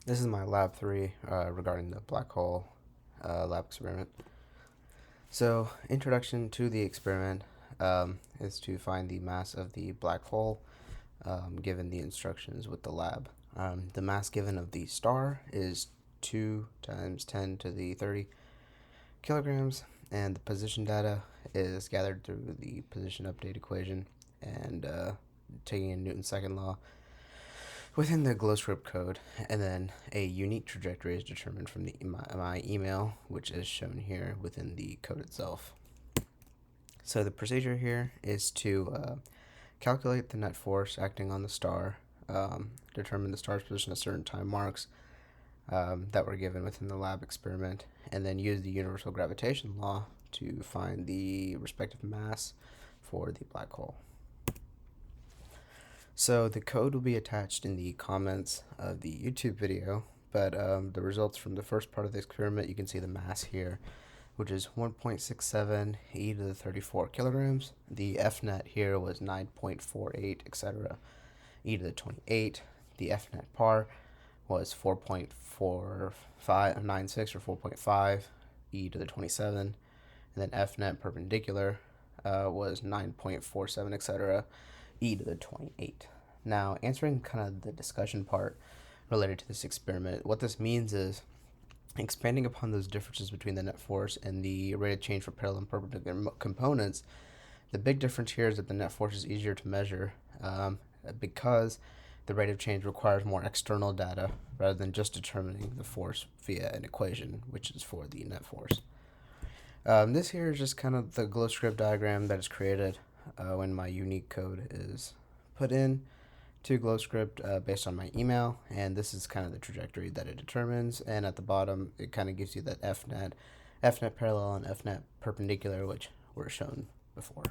This is my lab 3 regarding the black hole lab experiment. So, introduction to the experiment is to find the mass of the black hole given the instructions with the lab. The mass given of the star is 2 times 10 to the 30 kilograms, and the position data is gathered through the position update equation and taking in Newton's second law within the GlowScript code, and then a unique trajectory is determined from my email, which is shown here within the code itself. So the procedure here is to calculate the net force acting on the star, determine the star's position at certain time marks that were given within the lab experiment, and then use the universal gravitation law to find the respective mass for the black hole. So the code will be attached in the comments of the YouTube video, but the results from the first part of the experiment, you can see the mass here, which is 1.67 e to the 34 kilograms. The FNet here was 9.48, etc. e to the 28. The FNet par was 4.4596 or 4.5 e to the 27. And then FNet perpendicular was 9.47, etc. e to the 28. Now, answering kind of the discussion part related to this experiment, what this means is expanding upon those differences between the net force and the rate of change for parallel and perpendicular components. The big difference here is that the net force is easier to measure because the rate of change requires more external data rather than just determining the force via an equation, which is for the net force. This here is just kind of the GlowScript diagram that is created when my unique code is put in to GlowScript based on my email, and this is kind of the trajectory that it determines. And at the bottom, it kind of gives you that FNet parallel and FNet perpendicular, which were shown before.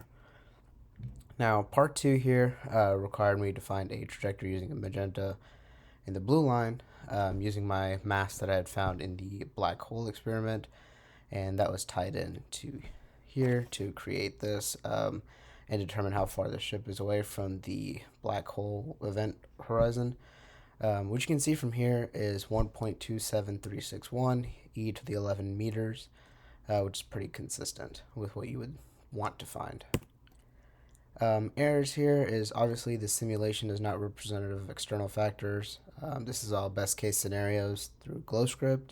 Now, part 2 here required me to find a trajectory using a magenta and the blue line using my mass that I had found in the black hole experiment, and that was tied in to here to create this and determine how far the ship is away from the black hole event horizon. Which you can see from here is 1.27361 e to the 11 meters, which is pretty consistent with what you would want to find. Errors here is obviously the simulation is not representative of external factors. This is all best case scenarios through GlowScript.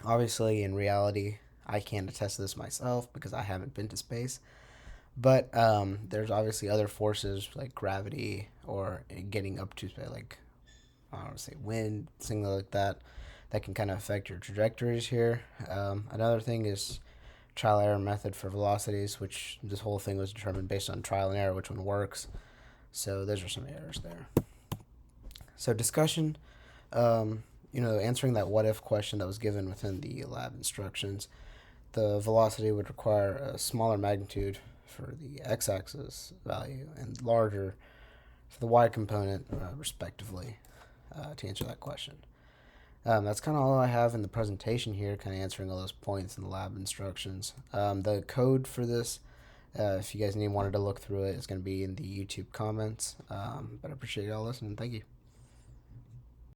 Obviously, in reality, I can't attest to this myself because I haven't been to space. But there's obviously other forces like gravity or getting up to space, like I don't want to say wind, things like that, that can kind of affect your trajectories here. Another thing is trial error method for velocities, which this whole thing was determined based on trial and error, which one works. So those are some errors there. So discussion, answering that what if question that was given within the lab instructions, the velocity would require a smaller magnitude for the x-axis value and larger for the y component, respectively, to answer that question. That's kind of all I have in the presentation here, kind of answering all those points in the lab instructions. The code for this, if you guys wanted to look through it, is going to be in the YouTube comments. But I appreciate y'all listening. Thank you.